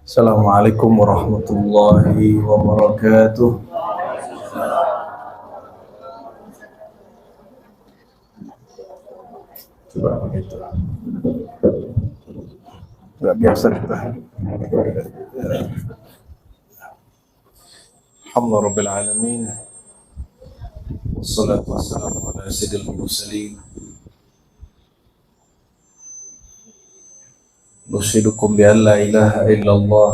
Assalamualaikum warahmatullahi wabarakatuh. Coba begitu. Nggak biasa kita. Alhamdulillah Rabbil Alamin. Wassalatu wassalamu ala sayyidil mursalin. Nushidukum bi an la ilaha illallah.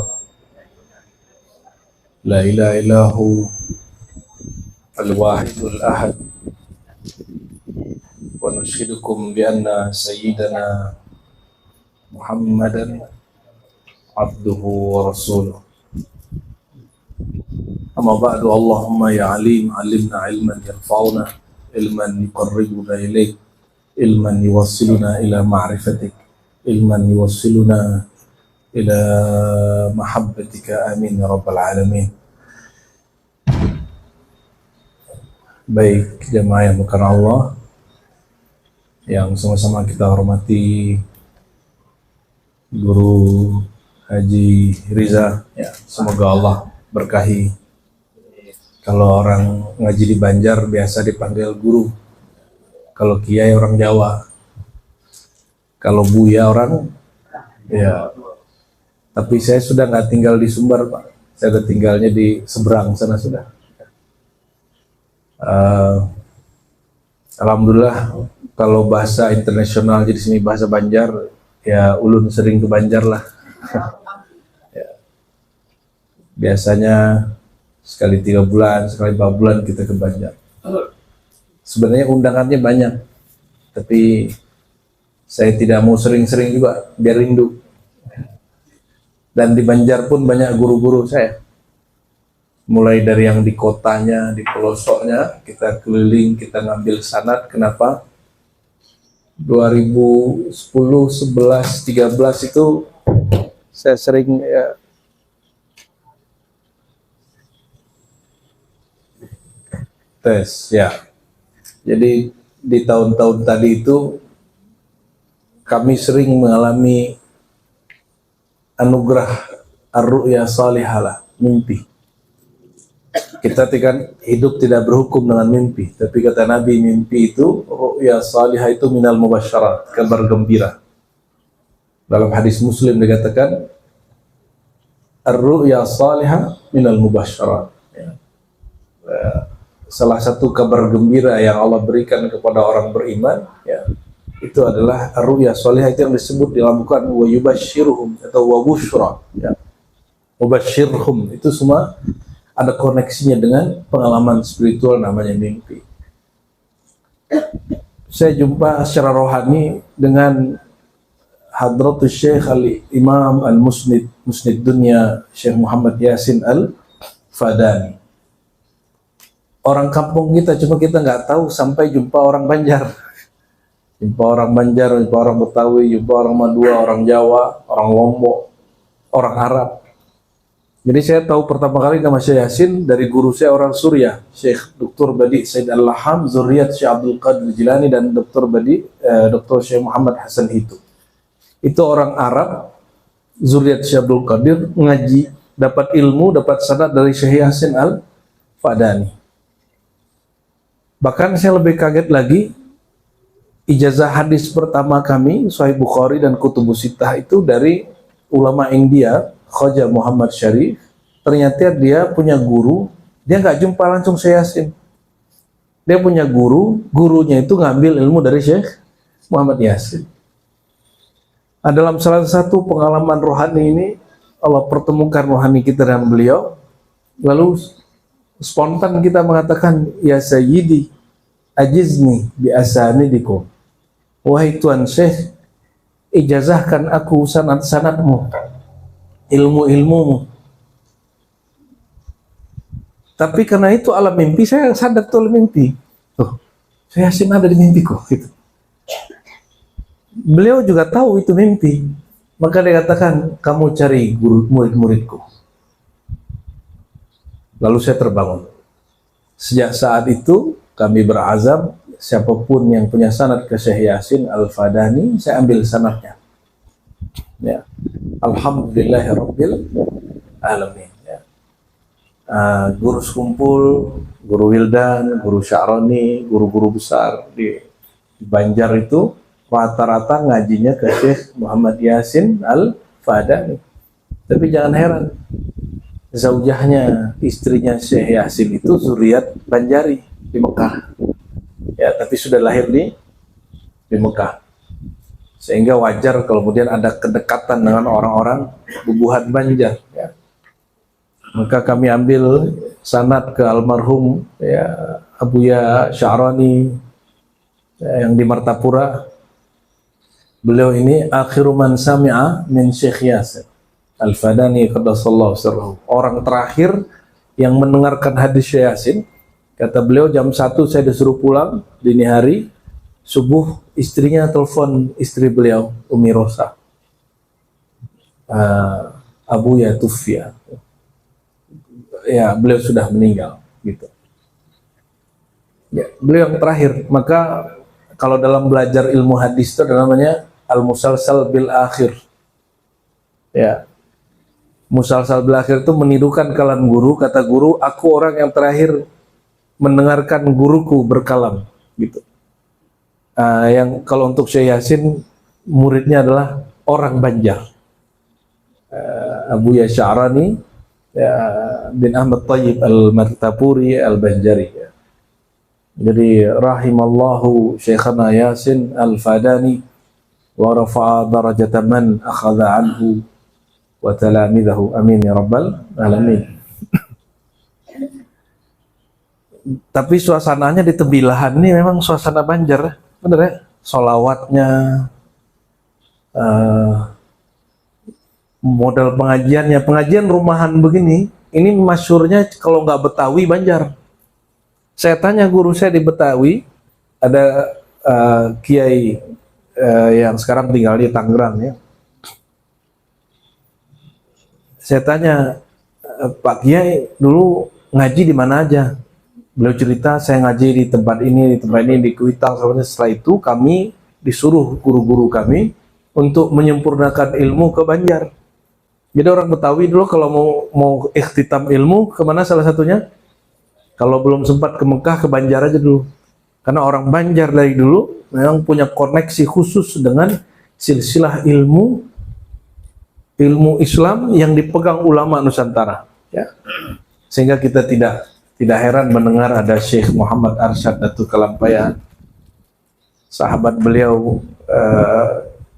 La ilaha illahu al-wahidul ahad. Wa nushidukum bi anna sayyidana Muhammadan abduhu wa rasuluh. Amma ba'du, Allahumma ya alim, alimna ilman yanfa'una, ilman yuqarribuna ilaik, ilman yuwassiluna ila ma'rifatik, ilman yuwassiluna ila mahabbatika, amin ya rabbal alamin. Baik jemaah yang bukan Allah, yang sama-sama kita hormati Guru Haji Riza, ya, semoga Allah berkahi. Kalau orang ngaji di Banjar biasa dipanggil guru, kalau kiai orang Jawa, kalau buya orang, ya. Tapi saya sudah nggak tinggal di Sumber, Pak. Saya udah tinggalnya di seberang sana sudah. Alhamdulillah, kalau bahasa internasional jadi sini bahasa Banjar, ya ulun sering ke Banjar lah. Ya. Biasanya sekali 3 bulan, sekali 4 bulan kita ke Banjar. Sebenarnya undangannya banyak, tapi saya tidak mau sering-sering juga, biar rindu. Dan di Banjar pun banyak guru-guru saya. Mulai dari yang di kotanya, di pelosoknya, kita keliling, kita ngambil sanad. Kenapa? 2010, 11, 13 itu saya sering ya, tes, ya. Jadi di tahun-tahun tadi itu kami sering mengalami anugerah ar-ru'ya salihah, mimpi. Kita kan hidup tidak berhukum dengan mimpi, tapi kata Nabi, mimpi itu ru'ya salihah itu minal mubasyarat, kabar gembira. Dalam hadis Muslim dikatakan ar-ru'ya salihah minal mubasyarat, ya. Salah satu kabar gembira yang Allah berikan kepada orang beriman, ya, itu adalah ar-ru'ya salihah, itu yang disebut dalam Al-Quran wa yubashshiruhum atau wa busyra, ya. Mubashshirhum itu semua ada koneksinya dengan pengalaman spiritual namanya mimpi. Saya jumpa secara rohani dengan Hadratus Syekh Al-Imam Al-Musnid, Musnid Dunia, Syekh Muhammad Yasin Al-Fadani. Orang kampung kita, cuma kita nggak tahu sampai jumpa orang Banjar. Jumpa orang Banjar, jumpa orang Betawi, jumpa orang Madura, orang Jawa, orang Lombok, orang Arab. Jadi saya tahu pertama kali nama Syekh Yasin dari guru saya orang Suriah, Syekh Dr. Badi Said Al-Laham, zuriat Syekh Abdul Qadir Jilani, dan Dr. Badi, Dr. Syekh Muhammad Hasan Hitu. Itu orang Arab, zuriat Syekh Abdul Qadir, ngaji, dapat ilmu, dapat sanad dari Syekh Yasin Al-Fadani. Bahkan saya lebih kaget lagi, ijazah hadis pertama kami, Sahih Bukhari dan Kutubus Sittah, itu dari ulama India, Khaja Muhammad Syarif. Ternyata dia punya guru, dia nggak jumpa langsung Syekh Yasin. Dia punya guru, gurunya itu ngambil ilmu dari Syekh Muhammad Yasin. Nah, dalam salah satu pengalaman rohani ini, Allah pertemukan rohani kita dengan beliau, lalu spontan kita mengatakan, ya Sayyidi, ajizni bi asanidikum. Wahai Tuan Syekh, ijazahkan aku sanad-sanadmu, ilmu-ilmumu. Tapi karena itu alam mimpi, saya sadar tuh alam mimpi. Tuh, saya Yasin ada di mimpiku, gitu. Beliau juga tahu itu mimpi. Maka dia katakan, kamu cari guru murid-muridku. Lalu saya terbangun. Sejak saat itu kami berazam, siapapun yang punya sanad ke Syekh Yasin Al-Fadani, saya ambil sanadnya. Ya. Alhamdulillahirabbil alamin. Ya. Guru sekumpul, guru Wildan, guru Sya'rani, guru-guru besar di Banjar itu rata-rata ngajinya ke Syekh Muhammad Yasin Al-Fadani. Tapi jangan heran, zaujahnya, istrinya Syekh Yasin itu zuriat Banjari di Mekah. Ya, tapi sudah lahir di Mekah. Sehingga wajar kalau kemudian ada kedekatan dengan orang-orang bubuhan Banjar. Ya. Maka kami ambil sanad ke almarhum ya, Abuya Sya'rani ya, yang di Martapura. Beliau ini akhiru man sami'a min Syekh Yasin Al-Fadani qaddasallahu sirrahu. Orang terakhir yang mendengarkan hadis Syekh Yasin. Kata beliau jam 1 saya disuruh pulang dini hari, subuh istrinya telepon istri beliau Umi Rosa, Abu ya Tufya, ya beliau sudah meninggal gitu. Ya, beliau yang terakhir. Maka kalau dalam belajar ilmu hadis itu ada namanya al-musalsal bil akhir. Ya, musalsal bil akhir itu menirukan kalam guru. Kata guru, aku orang yang terakhir mendengarkan guruku berkalam gitu. Yang kalau untuk Syekh Yasin muridnya adalah orang Banjar, Abu Sya'rani bin Ahmad Thayyib Al-Martapuri Al-Banjari. Jadi rahimallahu Syekhana Yasin Al-Fadani wa rafa'a darajata man akhadha anhu wa talamidahu, amin ya rabbal alamin. Tapi suasananya di Tembilahan ini memang suasana Banjar, bener ya? Solawatnya, model pengajiannya, pengajian rumahan begini, ini masyhurnya kalau nggak Betawi Banjar. Saya tanya guru saya di Betawi, ada kiai yang sekarang tinggal di Tangerang ya. Saya tanya, Pak Kiai dulu ngaji di mana aja? Beliau cerita, saya ngaji di tempat ini, di Kuitang. Setelah itu kami disuruh guru-guru kami untuk menyempurnakan ilmu ke Banjar. Jadi orang Betawi dulu kalau mau ikhtitam ilmu, kemana salah satunya? Kalau belum sempat ke Mekah, ke Banjar aja dulu. Karena orang Banjar dari dulu memang punya koneksi khusus dengan silsilah ilmu Islam yang dipegang ulama Nusantara. Ya. Sehingga kita tidak heran mendengar ada Syekh Muhammad Arsyad Datuk Kalampaya, sahabat beliau,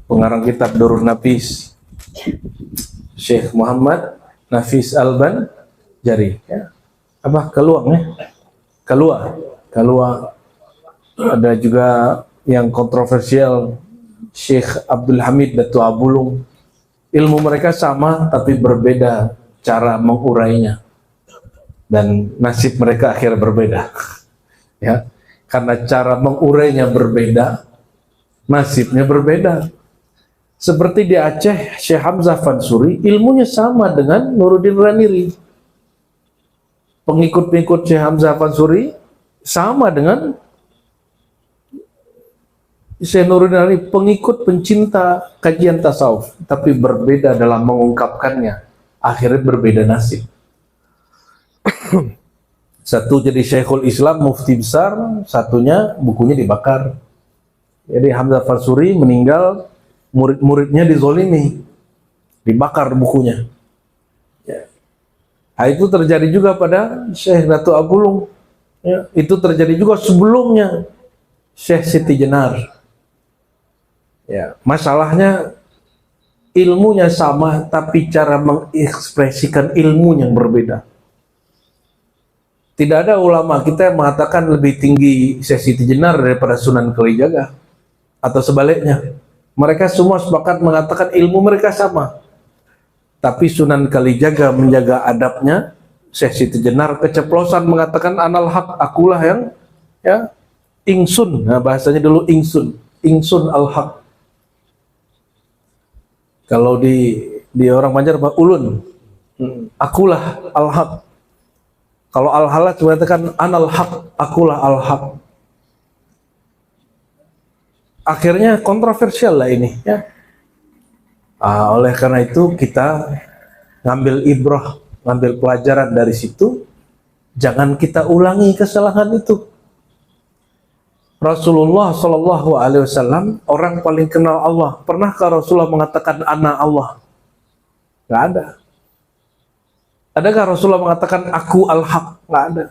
pengarang kitab Durrun Nafis, Syekh Muhammad Nafis Al-Banjari, ya. Apa Keluang ya? Kalua. Ada juga yang kontroversial, Syekh Abdul Hamid Datuk Abulung. Ilmu mereka sama tapi berbeda cara mengurainya. Dan nasib mereka akhirnya berbeda. Ya, karena cara mengurainya berbeda, nasibnya berbeda. Seperti di Aceh, Syekh Hamzah Fansuri, ilmunya sama dengan Nuruddin Raniri. Pengikut-pengikut Syekh Hamzah Fansuri sama dengan Syekh Nuruddin Raniri, pengikut pencinta kajian tasawuf, tapi berbeda dalam mengungkapkannya. Akhirnya berbeda nasib. Satu jadi Syekhul Islam, mufti besar, satunya bukunya dibakar. Jadi Hamzah Fansuri meninggal, murid-muridnya dizolimi, dibakar bukunya. Ya. Nah, itu terjadi juga pada Syekh Datuk Abulung. Ya, itu terjadi juga sebelumnya Syekh Siti Jenar. Ya, masalahnya ilmunya sama, tapi cara mengekspresikan ilmu yang berbeda. Tidak ada ulama kita yang mengatakan lebih tinggi Syekh Siti Jenar daripada Sunan Kalijaga, atau sebaliknya. Mereka semua sepakat mengatakan ilmu mereka sama. Tapi Sunan Kalijaga menjaga adabnya, Syekh Siti Jenar keceplosan mengatakan anal haq, akulah yang ya ingsun. Nah, bahasanya dulu ingsun al haq. Kalau di orang Banjar ulun, akulah al haq. Kalau al-halal mengatakan anal haq, akulah al-haq. Akhirnya kontroversial lah ini, ya. Oleh karena itu kita ngambil ibrah, ngambil pelajaran dari situ, jangan kita ulangi kesalahan itu. Rasulullah Shallallahu Alaihi Wasallam orang paling kenal Allah. Pernahkah Rasulullah mengatakan ana Allah? Nggak ada. Adakah Rasulullah mengatakan aku al-haq? Nggak ada.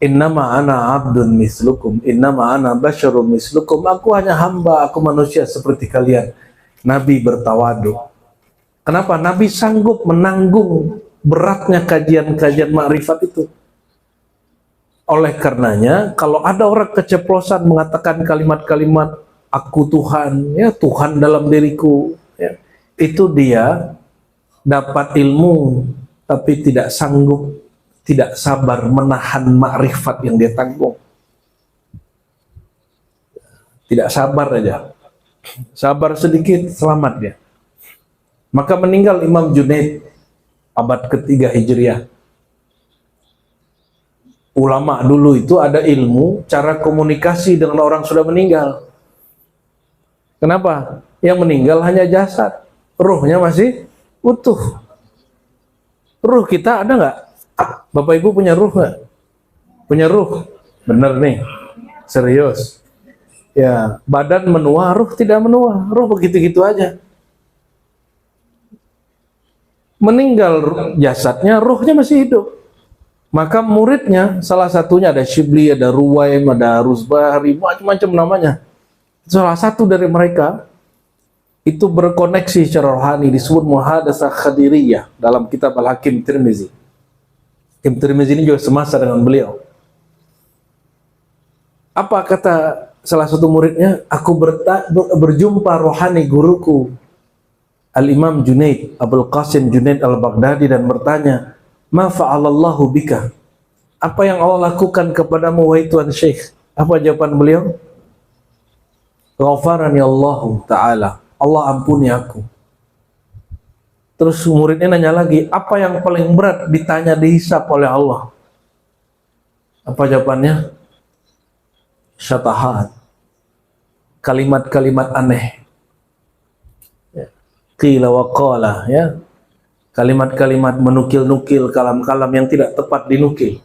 Innama ana abdun mislukum, innama ana basyarun mislukum. Aku hanya hamba, aku manusia seperti kalian. Nabi bertawadu. Kenapa? Nabi sanggup menanggung beratnya kajian-kajian makrifat itu. Oleh karenanya, kalau ada orang keceplosan mengatakan kalimat-kalimat aku Tuhan, ya Tuhan dalam diriku, ya, itu dia dapat ilmu tapi tidak sanggup, tidak sabar menahan makrifat yang dia tanggung. Tidak sabar aja. Sabar sedikit, selamat dia. Maka meninggal Imam Junaid abad ketiga Hijriah. Ulama dulu itu ada ilmu cara komunikasi dengan orang sudah meninggal. Kenapa? Yang meninggal hanya jasad, ruhnya masih utuh. Ruh kita ada nggak? Bapak Ibu punya ruh nggak? Punya ruh? Bener nih, serius. Ya, badan menua, ruh tidak menua. Ruh begitu-gitu aja. Meninggal jasadnya, ruhnya masih hidup. Maka muridnya, salah satunya ada Shibli, ada Ruwaim, ada Rusbahri, macam-macam namanya. Salah satu dari mereka itu berkoneksi secara rohani, disebut Muhadasah Khadiriyah dalam kitab Al-Hakim Tirmizi. Hakim Tirmizi ini juga semasa dengan beliau. Apa kata salah satu muridnya? Aku berjumpa rohani guruku Al-Imam Junaid, Abul Qasim Junaid Al-Baghdadi, dan bertanya, ma fa'alallahu bika? Apa yang Allah lakukan kepadamu wahai Tuan Syekh? Apa jawaban beliau? Ghafarani Allahu Ta'ala, Allah ampuni aku. Terus muridnya nanya lagi, apa yang paling berat ditanya dihisab oleh Allah? Apa jawabannya? Syatahat, kalimat-kalimat aneh, qila wa qala, ya, kalimat-kalimat menukil-nukil, kalam-kalam yang tidak tepat dinukil.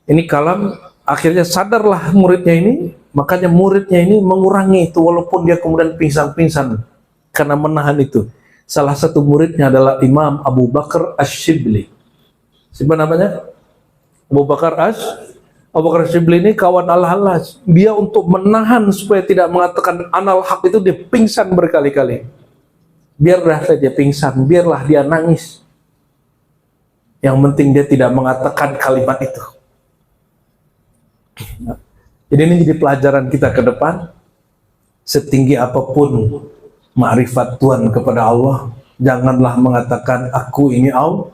Ini kalam, akhirnya sadarlah muridnya ini, makanya muridnya ini mengurangi itu walaupun dia kemudian pingsan-pingsan karena menahan itu. Salah satu muridnya adalah Imam Abu Bakar Ash-Shibli. Siapa namanya? Abu Bakar Ash-Shibli ini kawan Al-Hallaj. Dia untuk menahan supaya tidak mengatakan anal haq itu dia pingsan berkali-kali. Biarlah saja pingsan, biarlah dia nangis. Yang penting dia tidak mengatakan kalimat itu. Jadi ini jadi pelajaran kita ke depan. Setinggi apapun ma'rifat Tuhan kepada Allah, janganlah mengatakan aku ini Allah.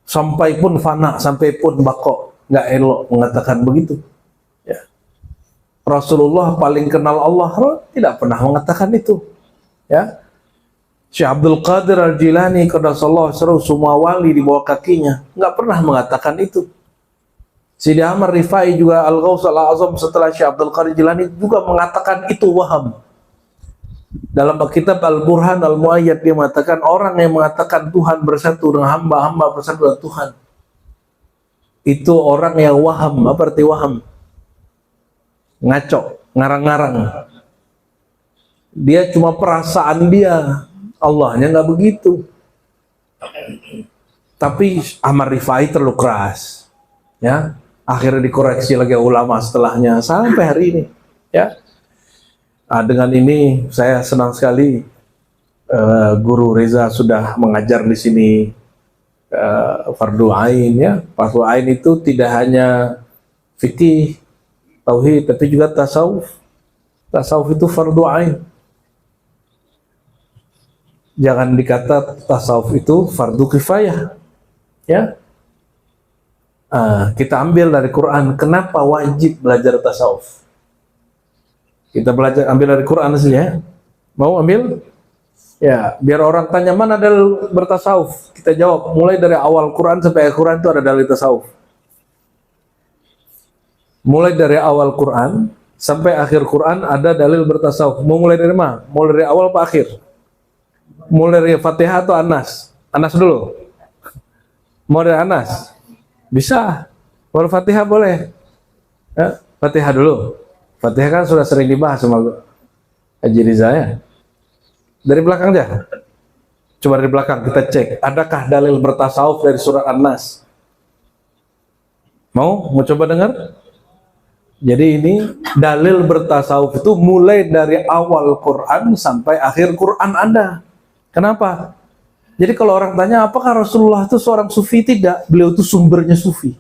Sampai pun fana, sampai pun bako, nggak elok mengatakan begitu. Ya. Rasulullah paling kenal Allah tidak pernah mengatakan itu. Ya. Syekh Abdul Qadir Al-Jilani qaddasallahu sirruhu, semua wali di bawah kakinya, nggak pernah mengatakan itu. Sidi Ahmad Rifai juga Al-Ghaus Al-Azam setelah Syekh Abdul Qadir Jilani juga mengatakan itu waham. Dalam kitab Al-Burhan Al-Muayyad dia mengatakan orang yang mengatakan Tuhan bersatu dengan hamba, hamba bersatu dengan Tuhan, itu orang yang waham. Apa arti waham? Ngaco, ngarang-ngarang. Dia cuma perasaan dia, Allahnya nggak begitu. Tapi Ahmad Rifai terlalu keras, ya. Akhirnya dikoreksi lagi ulama setelahnya sampai hari ini, ya. Dengan ini saya senang sekali Guru Reza sudah mengajar di sini fardu ain, ya. Fardu ain itu tidak hanya fikih, tauhid, tapi juga tasawuf. Tasawuf itu fardu ain. Jangan dikata tasawuf itu fardu kifayah, ya. Kita ambil dari Quran, kenapa wajib belajar tasawuf? Kita belajar ambil dari Quran saja, ya. Mau ambil? Ya, biar orang tanya mana dalil bertasawuf, kita jawab mulai dari awal Quran sampai akhir Quran itu ada dalil tasawuf. Mulai dari awal Quran sampai akhir Quran ada dalil bertasawuf. Mau mulai dari mana? Mulai dari awal apa akhir? Mulai dari Fatihah atau Anas? Anas dulu. Mau dari Anas? Bisa. Baru Fatihah boleh. Ya, Fatihah dulu. Fatihah kan sudah sering dibahas sama Haji Riza ya. Dari belakang aja. Coba dari belakang kita cek. Adakah dalil bertasawuf dari surat An-Nas? Mau coba dengar? Jadi ini dalil bertasawuf itu mulai dari awal Quran sampai akhir Quran ada. Kenapa? Jadi kalau orang tanya apakah Rasulullah itu seorang sufi? Tidak, beliau itu sumbernya sufi.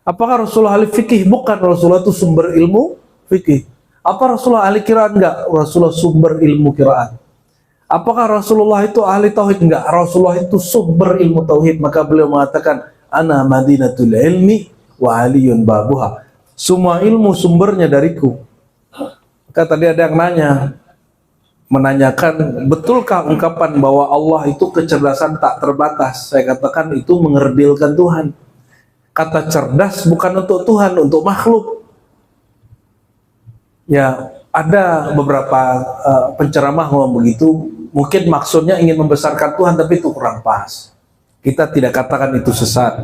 Apakah Rasulullah ahli fikih? Bukan, Rasulullah itu sumber ilmu fikih. Apa Rasulullah ahli qiraat? Enggak, Rasulullah sumber ilmu qiraat. Apakah Rasulullah itu ahli tauhid? Enggak, Rasulullah itu sumber ilmu tauhid. Maka beliau mengatakan, ana madinatul ilmi wa aliyun babuha. Semua ilmu sumbernya dariku. Maka tadi ada yang menanyakan, betulkah ungkapan bahwa Allah itu kecerdasan tak terbatas? Saya katakan itu mengerdilkan Tuhan. Kata cerdas bukan untuk Tuhan, untuk makhluk. Ya, ada beberapa penceramah ngomong begitu. Mungkin maksudnya ingin membesarkan Tuhan, tapi itu kurang pas. Kita tidak katakan itu sesat.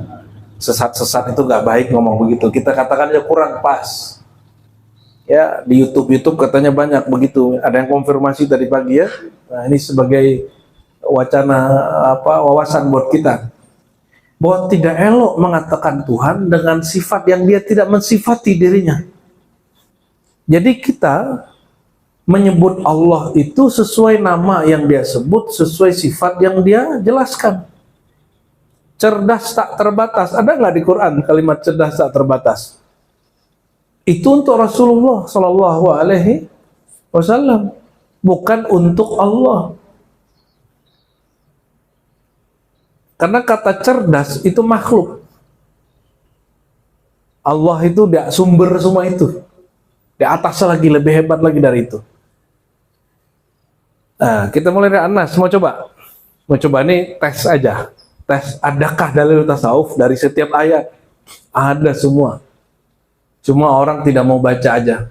Sesat itu nggak baik ngomong begitu. Kita katakan ya kurang pas. Ya, di YouTube katanya banyak begitu. Ada yang konfirmasi tadi pagi ya. Nah, ini sebagai wacana wawasan buat kita. Bahwa tidak elok mengatakan Tuhan dengan sifat yang dia tidak mensifati dirinya. Jadi kita menyebut Allah itu sesuai nama yang dia sebut, sesuai sifat yang dia jelaskan. Cerdas tak terbatas. Ada nggak di Quran kalimat cerdas tak terbatas? Itu untuk Rasulullah Sallallahu Alaihi Wasallam, bukan untuk Allah. Karena kata cerdas itu makhluk. Allah itu dia sumber semua itu. Di atas lagi, lebih hebat lagi dari itu. Nah, kita mulai dari Anas. Mau coba? Mau coba ini tes aja. Tes, adakah dalil tasawuf dari setiap ayat? Ada semua. Cuma orang tidak mau baca aja.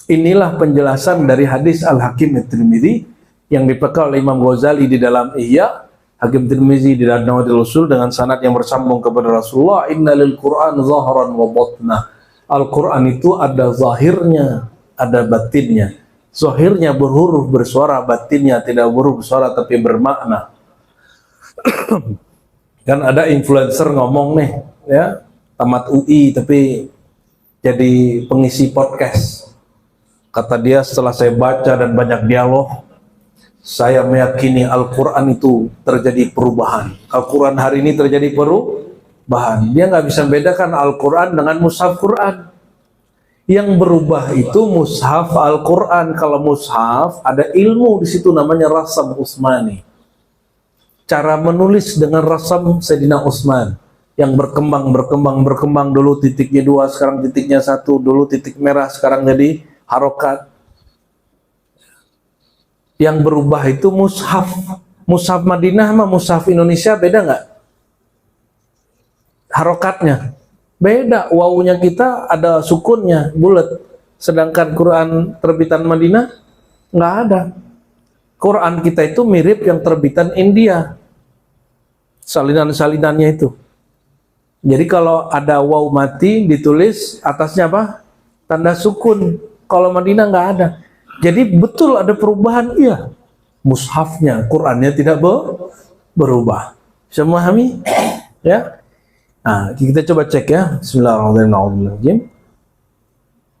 Inilah penjelasan dari hadis Al-Hakim At-Tirmidzi yang dipegang oleh Imam Ghazali di dalam Ihya, Hakim Tirmidzi di dalam Nawaidul Usul dengan sanad yang bersambung kepada Rasulullah. Innalil Qur'an zahran wa batna. Al-Quran itu ada zahirnya, ada batinnya. Zahirnya berhuruf bersuara, batinnya tidak berhuruf bersuara tapi bermakna. Kan ada influencer ngomong nih, ya, tamat UI tapi jadi pengisi podcast. Kata dia, setelah saya baca dan banyak dialog, saya meyakini Al-Quran itu terjadi perubahan. Al-Quran hari ini terjadi perubahan. Dia nggak bisa membedakan Al-Quran dengan mushaf Quran. Yang berubah itu mushaf Al-Quran. Kalau mushaf ada ilmu di situ namanya rasam Utsmani. Cara menulis dengan rasam Sayyidina Utsman yang berkembang dulu titiknya 2, sekarang titiknya 1, dulu titik merah, sekarang jadi harokat. Yang berubah itu mushaf. Mushaf Madinah sama mushaf Indonesia beda nggak? Harokatnya beda. Wawunya kita ada sukunnya bulat, sedangkan Quran terbitan Madinah nggak ada. Quran kita itu mirip yang terbitan India, salinan-salinannya itu. Jadi kalau ada waw mati ditulis atasnya apa? Tanda sukun. Kalau Madinah nggak ada. Jadi betul ada perubahan, iya. Mushafnya, Qurannya tidak berubah. Bisa memahami? Ya. Nah, kita coba cek ya. Bismillahirrahmanirrahim.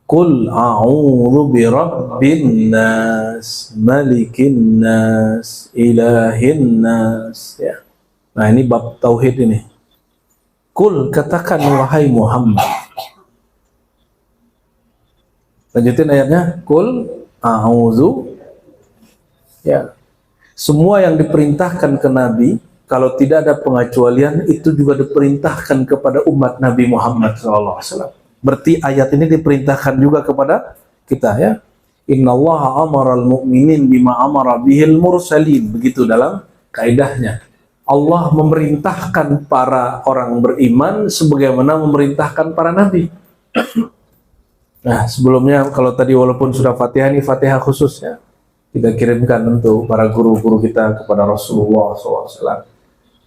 Qul a'udzu birabbin nas, malikin nas, ilahin nas. Ya. Nah, ini bab tauhid ini. Qul, katakan wahai Muhammad. Lanjutin ayatnya. Qul a'udzu. Ya. Semua yang diperintahkan ke Nabi, kalau tidak ada pengecualian, itu juga diperintahkan kepada umat Nabi Muhammad SAW. Berarti ayat ini diperintahkan juga kepada kita ya. Innallaha amaral mu'minin bima amara bihil mursalin. Begitu dalam kaidahnya. Allah memerintahkan para orang beriman sebagaimana memerintahkan para nabi. Nah, sebelumnya kalau tadi walaupun sudah Fatihah, ini Fatihah khususnya kita kirimkan untuk para guru-guru kita kepada Rasulullah SAW,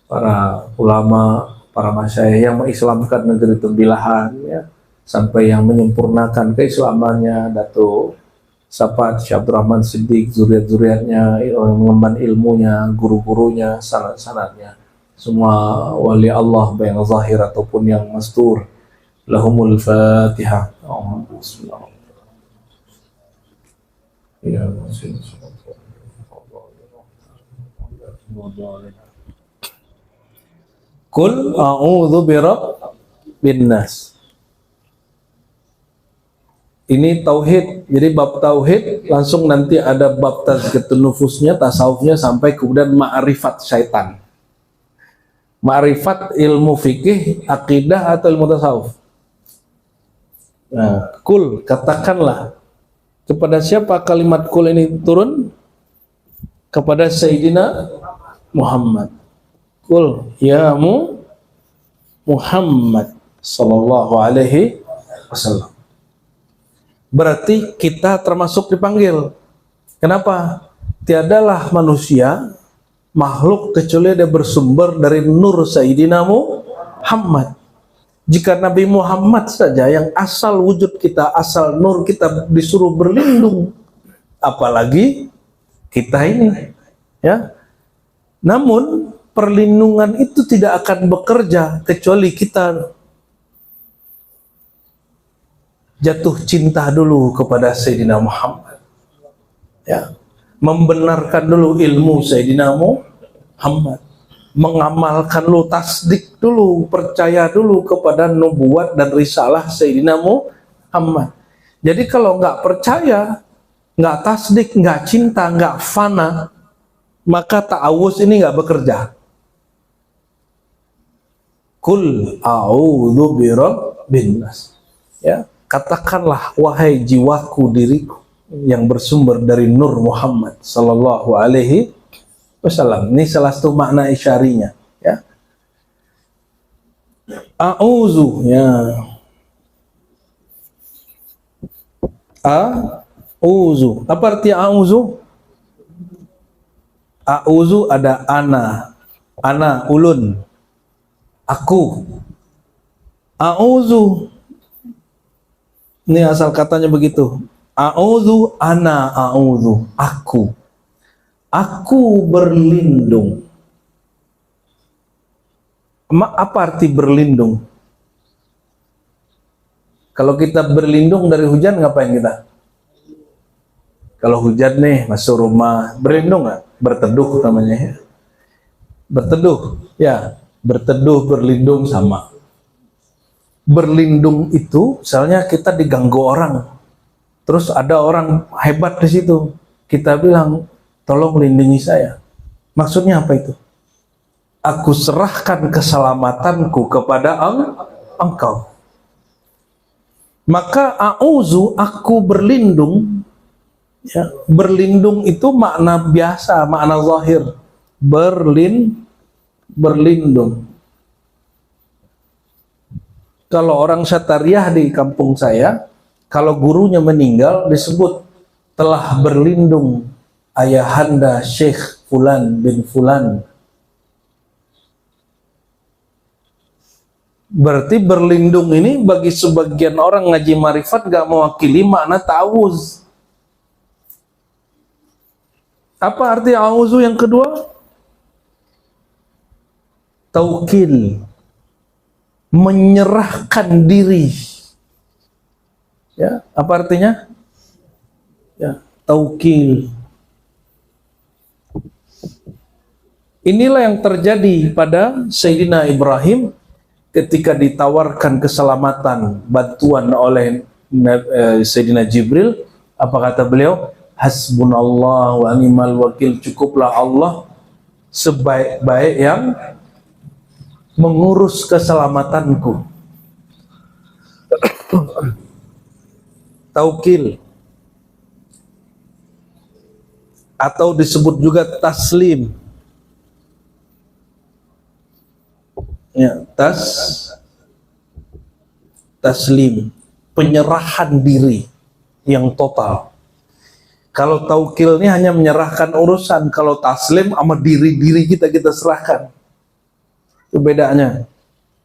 para ulama, para masyayikh yang mengislamkan negeri Tembilahan, ya, sampai yang menyempurnakan keislamannya, Datuk Sapat Syekh Abdurrahman Siddiq, zuriat-zuriatnya, mengemban ilmunya, guru-gurunya, sanad-sanadnya, semua wali Allah baik yang zahir ataupun yang mastur. Lahumul Fatihah. Bismillah. Ya, Qul a'udzu birabbin nas. Ini tauhid. Jadi bab tauhid langsung nanti ada bab tazkiyatun nufusnya, tasawufnya, sampai kemudian ma'rifat syaitan. Ma'rifat ilmu fikih, akidah atau ilmu tasawuf. Nah, kul, katakanlah. Kepada siapa kalimat kul ini turun? Kepada Sayyidina Muhammad. Kul ya Muhammad sallallahu alaihi wasallam. Berarti kita termasuk dipanggil. Kenapa? Tiadalah manusia makhluk kecuali dia bersumber dari nur Sayyidina Muhammad. Jika Nabi Muhammad saja yang asal wujud kita, asal nur kita disuruh berlindung, apalagi kita ini, ya. Namun perlindungan itu tidak akan bekerja kecuali kita jatuh cinta dulu kepada Sayyidina Muhammad, ya, membenarkan dulu ilmu Sayyidina Muhammad, mengamalkan dulu, tasdik dulu, percaya dulu kepada nubuat dan risalah Sayyidina Muhammad. Jadi kalau nggak percaya, nggak tasdik, nggak cinta, nggak fana, maka ta'awuz ini nggak bekerja. Kul a'udzu birabbin nas. Ya, katakanlah wahai jiwaku, diriku yang bersumber dari nur Muhammad sallallahu alaihi wasallam. Ini salah satu makna isyarinya, ya. A'udzu, ya. A'udzu. Apa arti a'udzu? A'udzu ada ana, ulun, aku. A'udzu, ini asal katanya begitu. A'udzu, ana a'udzu, aku berlindung. Apa arti berlindung? Kalau kita berlindung dari hujan, ngapain kita? Kalau hujan nih masuk rumah, berlindung nggak? Berteduh namanya, ya. Berteduh, ya. Berteduh, berlindung sama. Berlindung itu, misalnya kita diganggu orang, terus ada orang hebat di situ, kita bilang, tolong lindungi saya. Maksudnya apa itu? Aku serahkan keselamatanku kepada engkau. Maka a'udzu, aku berlindung. Ya, berlindung itu makna biasa, makna zahir. Berlindung. Kalau orang Syatariah di kampung saya, kalau gurunya meninggal disebut telah berlindung ayahanda Syekh Fulan bin Fulan. Berarti berlindung ini bagi sebagian orang ngaji marifat gak mewakili makna ta'awuz. Apa arti a'udzu yang kedua? Taukil, menyerahkan diri. Ya, apa artinya? Ya, taukil. Inilah yang terjadi pada Sayyidina Ibrahim ketika ditawarkan keselamatan, bantuan oleh Sayyidina Jibril. Apa kata beliau? Hasbunallah wa ni'mal wakil, cukuplah Allah sebaik-baik yang mengurus keselamatanku. Taukil, atau disebut juga taslim. Ya, taslim. penyerahan diri yang total. Kalau taukil ini hanya menyerahkan urusan, kalau taslim sama diri-diri kita serahkan. Itu bedanya.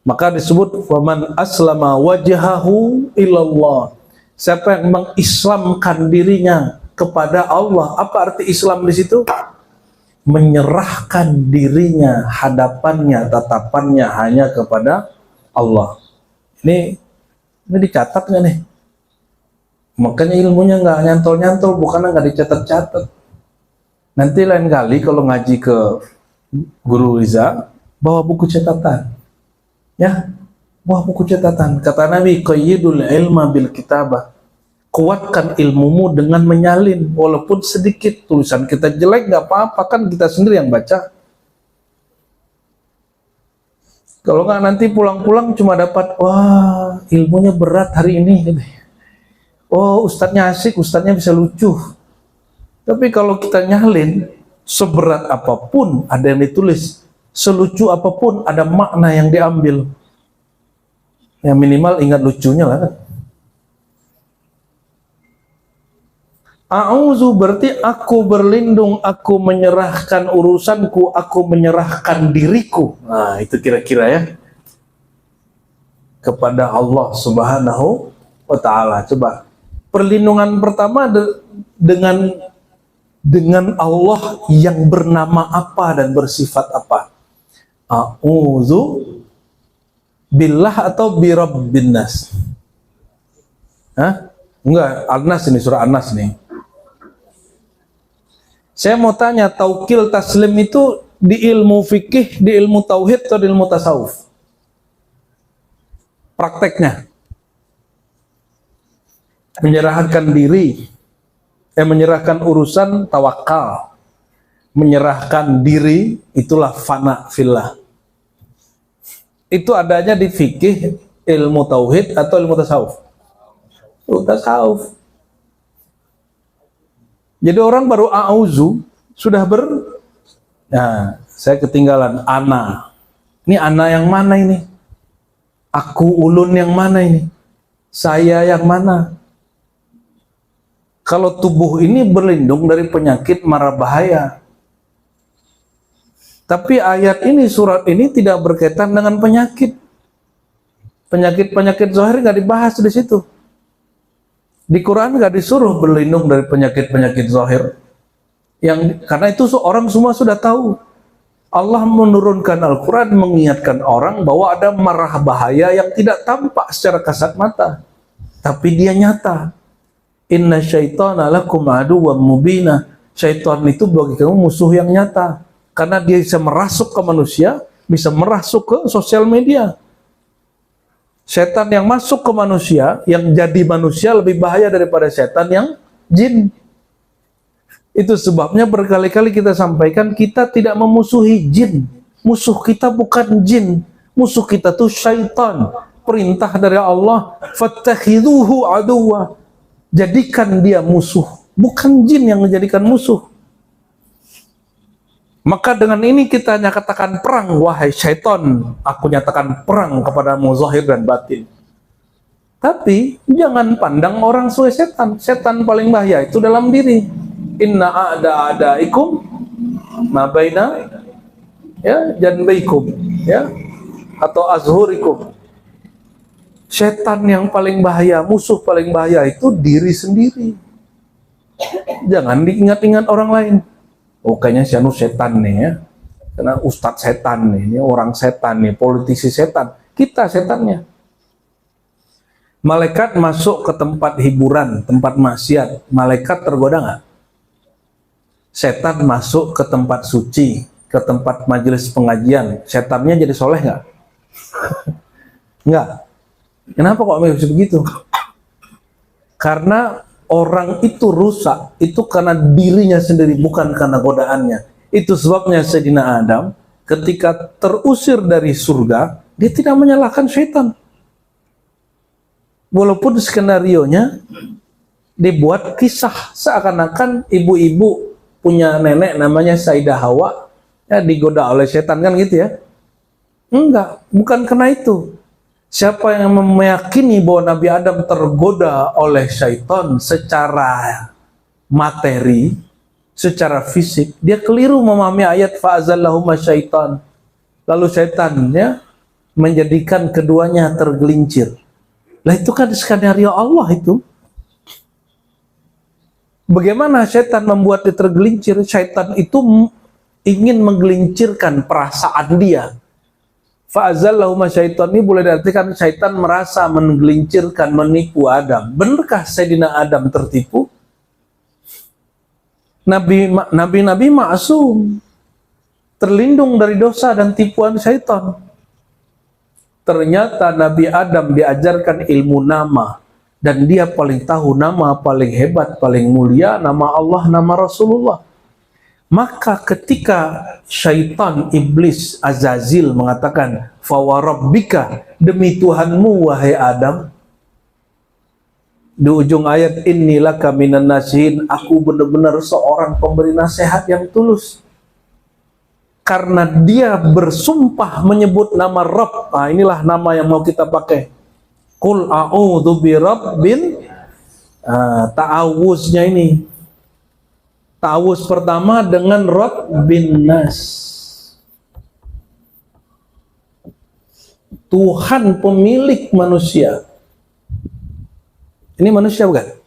Maka disebut faman aslama wajhahu ilallah. Siapa yang mengislamkan dirinya kepada Allah. Apa arti Islam di situ? Menyerahkan dirinya, hadapannya, tatapannya hanya kepada Allah. Ini dicatat nggak nih? Makanya ilmunya nggak nyantol-nyantol, bukannya nggak dicatat-catat. Nanti lain kali kalau ngaji ke Guru Riza, bawa buku catatan. Ya, bawa buku catatan. Kata Nabi, qayyidul ilma bil kitabah. Kuatkan ilmumu dengan menyalin, walaupun sedikit. Tulisan kita jelek nggak apa-apa, kan kita sendiri yang baca. Kalau nggak nanti pulang-pulang cuma dapat, wah ilmunya berat hari ini. Oh ustadznya asik, ustadznya bisa lucu. Tapi kalau kita nyalin, seberat apapun ada yang ditulis, selucu apapun ada makna yang diambil. Ya minimal ingat lucunya lah kan. A'udzu berarti aku berlindung, aku menyerahkan urusanku, aku menyerahkan diriku. Nah itu kira-kira ya. Kepada Allah Subhanahu wa ta'ala. Coba. Perlindungan pertama dengan Allah yang bernama apa dan bersifat apa? A'udzu billah atau bi rabbin nas? Hah? Enggak, An-Nas ini, surah An-Nas nih. Saya mau tanya, taukil taslim itu di ilmu fikih, di ilmu tauhid atau di ilmu tasawuf? Prakteknya. Menyerahkan diri, menyerahkan urusan tawakal, menyerahkan diri, itulah fana fillah. Itu adanya di fikih, ilmu tauhid atau ilmu tasawuf? Tasawuf. Jadi orang baru a'udzu sudah nah, saya ketinggalan ana. Ini ana yang mana ini? Aku ulun yang mana ini? Saya yang mana? Kalau tubuh ini berlindung dari penyakit mara bahaya. Tapi ayat ini, surat ini tidak berkaitan dengan penyakit. Penyakit-penyakit zahir nggak dibahas di situ. Di Quran nggak disuruh berlindung dari penyakit-penyakit zahir. Karena itu orang semua sudah tahu. Allah menurunkan Al-Quran mengingatkan orang bahwa ada marah bahaya yang tidak tampak secara kasat mata. Tapi dia nyata. Inna syaitana lakum aduwwam mubina. Syaitan itu bagi kamu musuh yang nyata. Karena dia bisa merasuk ke manusia, bisa merasuk ke sosial media. Setan yang masuk ke manusia, yang jadi manusia lebih bahaya daripada setan yang jin. Itu sebabnya berkali-kali kita sampaikan, kita tidak memusuhi jin. Musuh kita bukan jin. Musuh kita tuh syaitan. Perintah dari Allah, fattakhidhuhu aduwwa. Jadikan dia musuh, bukan jin yang menjadikan musuh. Maka dengan ini kita nyatakan perang, wahai syaitan, aku nyatakan perang kepadamu zahir dan batin. Tapi jangan pandang orang sebagai setan. Setan paling bahaya itu dalam diri. Inna a'da'adaikum ma baina janbaikum atau azhurikum. Setan yang paling bahaya, musuh paling bahaya itu diri sendiri. Jangan diingat-ingat orang lain. Oh kayaknya si anu setan nih ya. Karena ustadz setan nih, ini orang setan nih, politisi setan. Kita setannya. Malaikat masuk ke tempat hiburan, tempat maksiat. Malaikat tergoda nggak? Setan masuk ke tempat suci, ke tempat majelis pengajian. Setannya jadi soleh nggak? Nggak. Kenapa kok bisa begitu? Karena orang itu rusak, itu karena dirinya sendiri, bukan karena godaannya. Itu sebabnya Sayyidina Adam ketika terusir dari surga, dia tidak menyalahkan syaitan. Walaupun skenarionya dibuat kisah seakan-akan ibu-ibu punya nenek namanya Sayyidah Hawa, digoda oleh setan kan gitu ya. Enggak, bukan karena itu. Siapa yang meyakini bahwa Nabi Adam tergoda oleh syaitan secara materi, secara fisik, dia keliru memahami ayat fa'azallahuma syaitan. Lalu syaitannya menjadikan keduanya tergelincir. Lah itu kan skenario Allah itu. Bagaimana syaitan membuat dia tergelincir? Syaitan itu ingin menggelincirkan perasaan dia. Fa'azallahuma syaitan ini boleh diartikan syaitan merasa menggelincirkan, menipu Adam. Benarkah Sayyidina Adam tertipu? Nabi-nabi maksum, terlindung dari dosa dan tipuan syaitan. Ternyata Nabi Adam diajarkan ilmu nama, dan dia paling tahu nama paling hebat, paling mulia, nama Allah, nama Rasulullah. Maka ketika syaitan, iblis, Azazil mengatakan, fawarabbika, demi Tuhanmu wahai Adam, di ujung ayat, innilaka minan nasihin, aku benar-benar seorang pemberi nasihat yang tulus. Karena dia bersumpah menyebut nama Rabb. Nah, inilah nama yang mau kita pakai. Qul a'udzu birabbin, ta'awuznya ini. Ta'awuz pertama dengan Rabbin Nas. Tuhan pemilik manusia. Ini manusia bukan?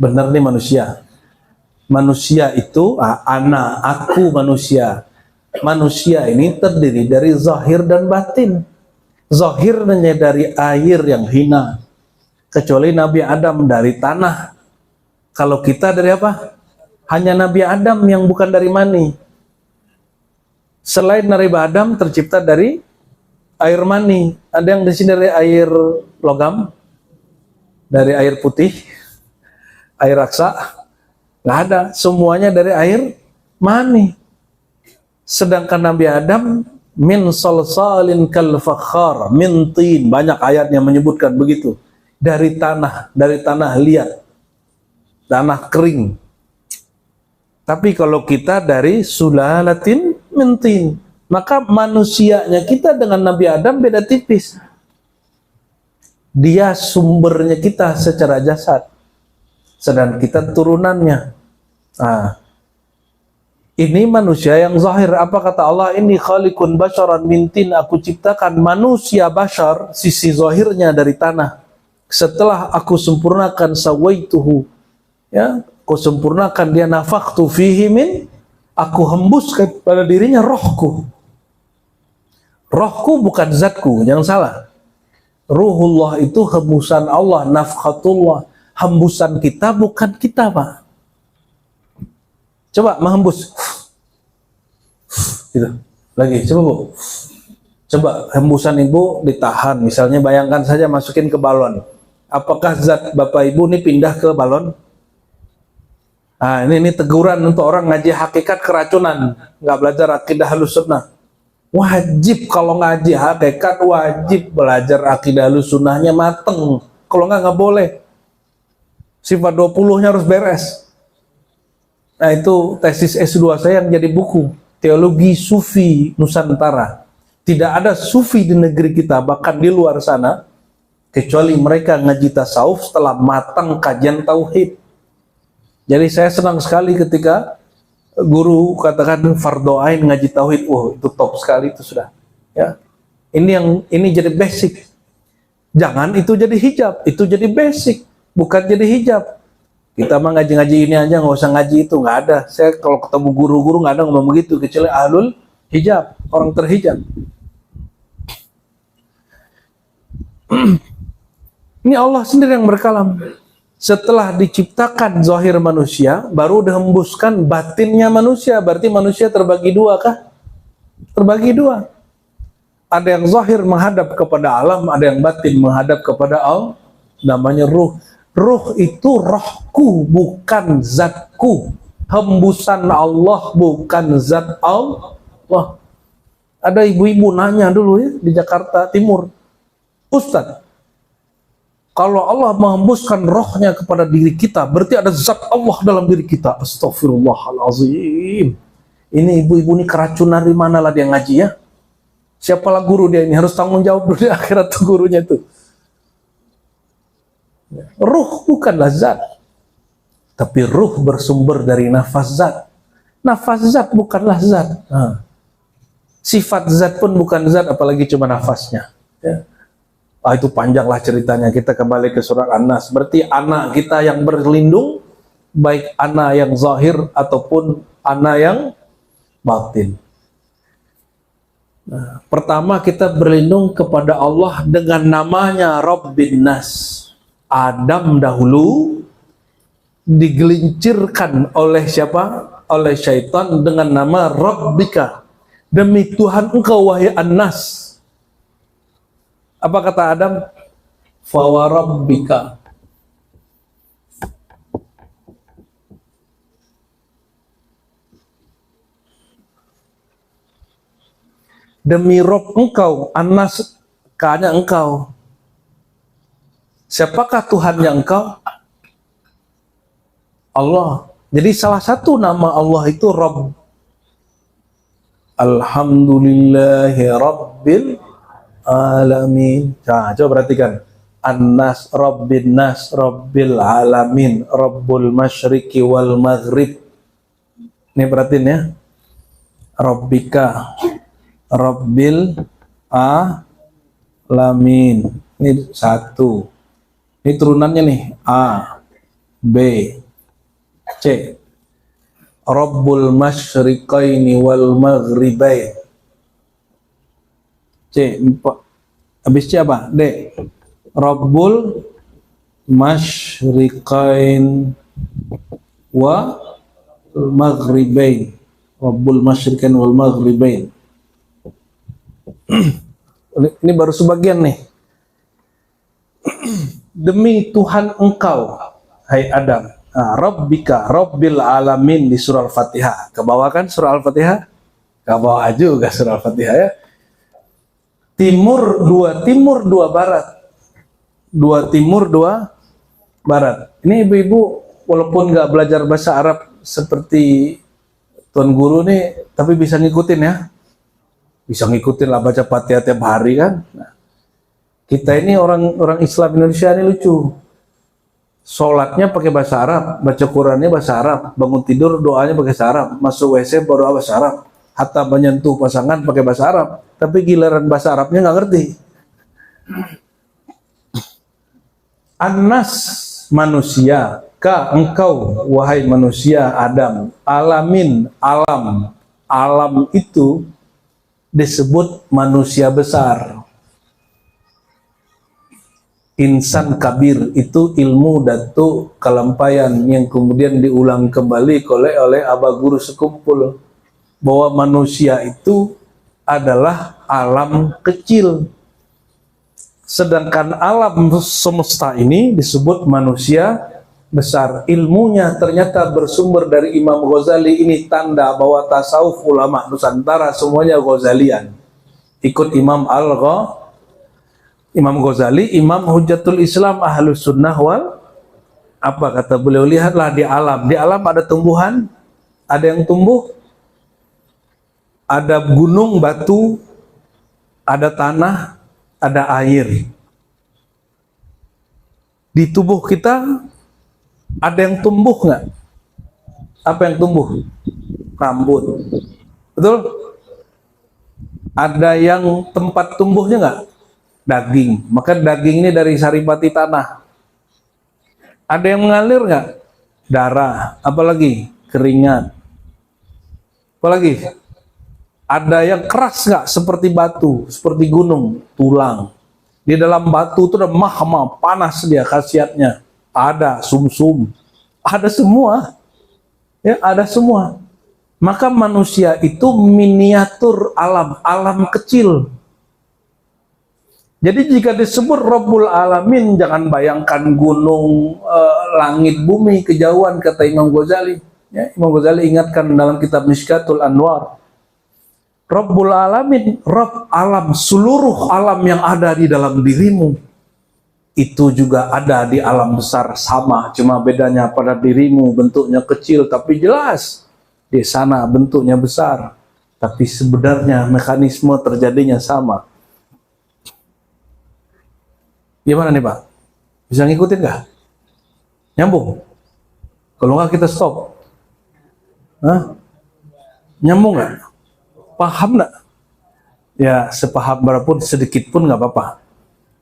Benar nih manusia. Manusia itu aku manusia. Manusia ini terdiri dari zahir dan batin. Zahirnya dari air yang hina. Kecuali Nabi Adam dari tanah. Kalau kita dari apa? Hanya Nabi Adam yang bukan dari mani. Selain Nabi Adam tercipta dari air mani. Ada yang di sini dari air logam, dari air putih, air raksa. Nggak ada. Semuanya dari air mani. Sedangkan Nabi Adam min salsalin kal fakhar, min tin. Banyak ayat yang menyebutkan begitu. Dari tanah liat, tanah kering. Tapi kalau kita dari sulalatin min tin, maka manusianya kita dengan Nabi Adam beda tipis. Dia sumbernya kita secara jasad, sedang kita turunannya. Ini manusia yang zahir. Apa kata Allah? Ini khaliqun basyaran min tin, aku ciptakan manusia bashar, sisi zahirnya dari tanah. Setelah aku sempurnakan sawaituhu, ya, aku sempurnakan dia, nafakhtu fihi min, aku hembuskan pada dirinya rohku. Rohku bukan zatku, jangan salah. Ruhullah itu hembusan Allah, nafkhatullah. Hembusan kita bukan kita, Pak. Coba menghembus. Gitu. Lagi, coba Bu. Coba hembusan Ibu ditahan, misalnya bayangkan saja masukin ke balon. Apakah zat Bapak Ibu ini pindah ke balon? Nah, ini teguran untuk orang ngaji hakikat keracunan, nggak belajar akidah Ahlus Sunnah. Wajib kalau ngaji hakikat, wajib belajar akidah Ahlus Sunnahnya mateng. Kalau nggak boleh. Sifat 20-nya harus beres. Nah, itu tesis S2 saya yang jadi buku, Teologi Sufi Nusantara. Tidak ada sufi di negeri kita, bahkan di luar sana, kecuali mereka ngaji tasawuf setelah matang kajian tauhid. Jadi saya senang sekali ketika guru katakan fardhu ain ngaji tauhid. Wah, itu top sekali itu sudah. Ya. Ini jadi basic. Jangan itu jadi hijab, itu jadi basic, bukan jadi hijab. Kita mah ngaji-ngaji ini aja, nggak usah ngaji itu, nggak ada. Saya kalau ketemu guru-guru nggak ada ngomong begitu, kecuali ahlul hijab, orang terhijab. Ini Allah sendiri yang berkalam. Setelah diciptakan zahir manusia, baru dihembuskan batinnya manusia. Berarti manusia terbagi dua kah? Terbagi dua. Ada yang zahir menghadap kepada alam, ada yang batin menghadap kepada Allah. Namanya ruh. Ruh itu rohku, bukan zatku. Hembusan Allah, bukan zat Allah. Ada ibu-ibu nanya dulu ya di Jakarta Timur. Ustaz, kalau Allah menghembuskan rohnya kepada diri kita, berarti ada zat Allah dalam diri kita. Astagfirullahalazim. Ini ibu-ibu ini keracunan dari mana lah dia ngaji ya? Siapalah guru dia ini, harus tanggung jawab dulu di akhirat tuh gurunya itu. Ruh bukanlah zat, tapi ruh bersumber dari nafas zat. Nafas zat bukanlah zat. Sifat zat pun bukan zat, apalagi cuma nafasnya. Ya. Itu panjanglah ceritanya. Kita kembali ke surat An-Nas. Berarti anak kita yang berlindung, baik anak yang zahir ataupun anak yang batin. Nah, pertama kita berlindung kepada Allah dengan namanya Rabbin Nas. Adam dahulu digelincirkan oleh siapa? Oleh syaitan dengan nama Rabbika. Demi Tuhan engkau wahai An-Nas. Apa kata Adam? Fawarabbika. Demi Rob engkau, An-Nas, K-nya engkau. Siapakah Tuhan yang engkau? Allah. Jadi salah satu nama Allah itu Rabb. Alhamdulillahi Rabbil Alamin. Nah, coba perhatikan. An-Nas, Rabbin Nas, Rabbil Alamin, Rabbul Masyriqi wal Maghrib. Ini perhatiin ya. Rabbika, Rabbil Alamin. Ini satu. Ini turunannya nih. A, B, C. Rabbul Masyriqaini wal Maghribain. C. Habis C apa? D. Rabbul Masyriqain wa Maghribain. Rabbul Masyriqain wal Maghribain. Ini baru sebagian nih. Demi Tuhan engkau, hai Adam. Nah, Rabbika, Rabbil Alamin di surah Al-Fatihah. Kebawa kan surah Al-Fatihah? Kebawa juga surah Al-Fatihah ya. Timur dua barat. Dua timur, dua barat. Ini ibu-ibu walaupun nggak belajar bahasa Arab seperti tuan guru nih, tapi bisa ngikutin ya. Bisa ngikutin lah baca Fatihah tiap hari kan. Nah, kita ini orang Islam Indonesia ini lucu. Sholatnya pakai bahasa Arab, baca Qurannya bahasa Arab, bangun tidur doanya pakai bahasa Arab, masuk WC berdoa bahasa Arab, hatta menyentuh pasangan pakai bahasa Arab, tapi giliran bahasa Arabnya nggak ngerti. An-Nas manusia, ka engkau wahai manusia Adam, alamin alam itu disebut manusia besar. Insan kabir itu ilmu datu kelampaian yang kemudian diulang kembali oleh Aba Guru sekumpul, bahwa manusia itu adalah alam kecil, sedangkan alam semesta ini disebut manusia besar. Ilmunya ternyata bersumber dari Imam Ghazali. Ini tanda bahwa tasawuf ulama Nusantara semuanya Ghazalian, ikut Imam Ghazali, Imam Hujjatul Islam Ahlus Sunnah wal. Apa kata beliau? Lihatlah di alam. Di alam ada tumbuhan, ada yang tumbuh, ada gunung, batu, ada tanah, ada air. Di tubuh kita ada yang tumbuh nggak? Apa yang tumbuh? Rambut. Betul? Ada yang tempat tumbuhnya nggak? Daging. Maka daging ini dari saripati tanah. Ada yang mengalir nggak? Darah. Apalagi? Keringat. Apalagi? Ada yang keras nggak? Seperti batu, seperti gunung, tulang. Di dalam batu itu ada mahma, panas dia khasiatnya. Ada sumsum, ada semua. Ya, ada semua. Maka manusia itu miniatur alam kecil. Jadi jika disebut Rabbul Alamin, jangan bayangkan gunung, langit, bumi, kejauhan, kata Imam Ghazali. Ya, Imam Ghazali ingatkan dalam kitab Mishkatul Anwar. Rabbul Alamin, Rabb alam, seluruh alam yang ada di dalam dirimu, itu juga ada di alam besar sama. Cuma bedanya pada dirimu bentuknya kecil, tapi jelas. Di sana bentuknya besar. tapi sebenarnya mekanisme terjadinya sama. Gimana nih Pak? Bisa ngikutin nggak? Nyambung? Kalau nggak kita stop. Hah? Nyambung nggak? Paham nggak? Ya sepaham berapun sedikit pun nggak apa-apa.